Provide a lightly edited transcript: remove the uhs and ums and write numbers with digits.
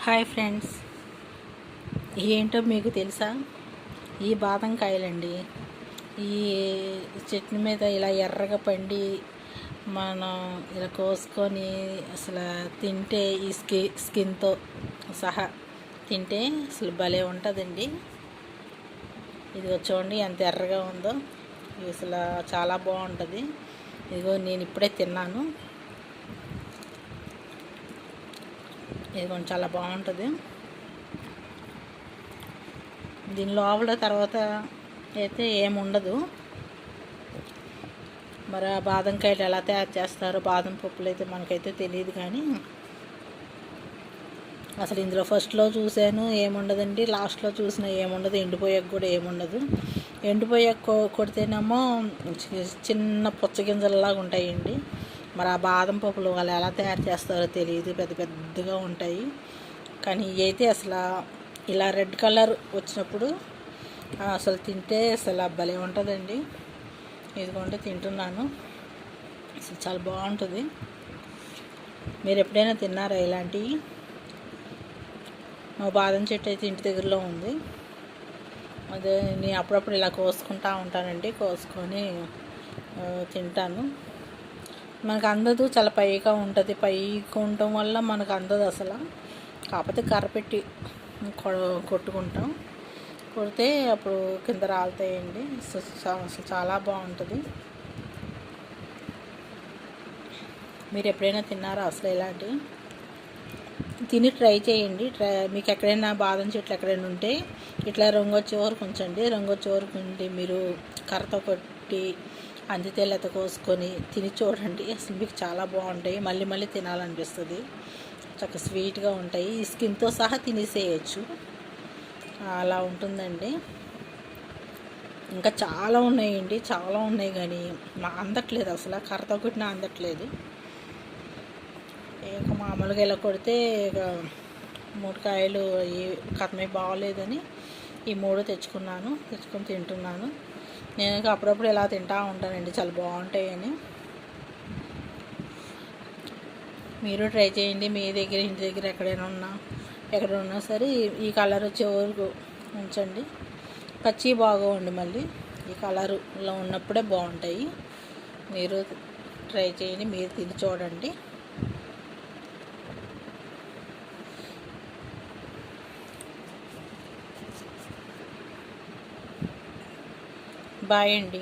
Hi friends, ఏంటో మీకు తెలుసా? ఈ బాదం కాయలండి. ఈ చెట్టు మీద ఇలా ఎర్రగా పండి మనం ఇలా కోసుకొని అసలు తింటే ఈ స్కిన్తో సహా తింటే అసలు భలే ఉంటుందండి. ఇదిగో చూడండి ఎంత ఎర్రగా ఉందో. ఇది అసలు చాలా బాగుంటుంది. ఇదిగో నేను ఇప్పుడే తిన్నాను. ఇది చాలా బాగుంటుంది. దీని లోపల తర్వాత అయితే ఏముండదు. మరి ఆ బాదం కాయలు ఎలా తయారు చేస్తారో, బాదం పప్పులు అయితే మనకైతే తెలియదు. కానీ అసలు ఇందులో ఫస్ట్లో చూశాను ఏముండదండి, లాస్ట్లో చూసినా ఏముండదు, ఎండిపోయాక కూడా ఏముండదు. ఎండిపోయాక కొడితేనేమో చిన్న పుచ్చగింజలలాగా ఉంటాయండి. మరి ఆ బాదం పప్పులు వాళ్ళు ఎలా తయారు చేస్తారో తెలియదు, పెద్ద పెద్దగా ఉంటాయి. కానీ ఇవైతే అసలు ఇలా రెడ్ కలర్ వచ్చినప్పుడు అసలు తింటే అసలు భలే ఉంటుందండి. ఇదిగోండి తింటున్నాను. అసలు చాలా బాగుంటుంది. మీరు ఎప్పుడైనా తిన్నారా ఇలాంటివి? మా బాదం చెట్టు అయితే ఇంటి దగ్గరలో ఉంది. అదే నేను అప్పుడప్పుడు ఇలా కోసుకుంటూ ఉంటానండి. కోసుకొని తింటాను. మనకు అందదు, చాలా పైగా ఉంటుంది. పైకి ఉండటం వల్ల మనకు అందదు అసలు. కాకపోతే కర్ర పెట్టి కొట్టుకుంటాం. కొడితే అప్పుడు కింద రాలుతాయండి. అసలు చాలా బాగుంటుంది. మీరు ఎప్పుడైనా తిన్నారా అసలు ఇలాంటివి? తిని ట్రై చేయండి. మీకు ఎక్కడైనా బాదం చెట్లు ఎక్కడైనా ఉంటే ఇట్లా రంగు వచ్చే వరకు ఉంచండి. రంగు వచ్చే వరకు ఉండి మీరు కర్రతో కొట్టి అందితే లేత కోసుకొని తిని చూడండి. అసలు మీకు చాలా బాగుంటాయి. మళ్ళీ మళ్ళీ తినాలనిపిస్తుంది. చక్కగా స్వీట్గా ఉంటాయి. ఈ స్కిన్తో సహా తినేసేయచ్చు, అలా ఉంటుందండి. ఇంకా చాలా ఉన్నాయండి, చాలా ఉన్నాయి. కానీ అందట్లేదు అసలు. కర్రతో కొట్టినా అందట్లేదు. ఇక మామూలుగా ఇలా కొడితే ఇక 3 కాయలు ఈ కథమే బాగోలేదని ఈ 3 తెచ్చుకొని తింటున్నాను. నేను అప్పుడప్పుడు ఇలా తింటూ ఉంటానండి, చాలా బాగుంటాయని. మీరు ట్రై చేయండి. మీ దగ్గర, ఇంటి దగ్గర ఎక్కడ ఉన్నా సరే ఈ కలర్ వచ్చే వరకు ఉంచండి. పచ్చి బాగోండి, మళ్ళీ ఈ కలర్లో ఉన్నప్పుడే బాగుంటాయి. మీరు ట్రై చేయండి, మీరు తిని చూడండి. బాయ్ అండి.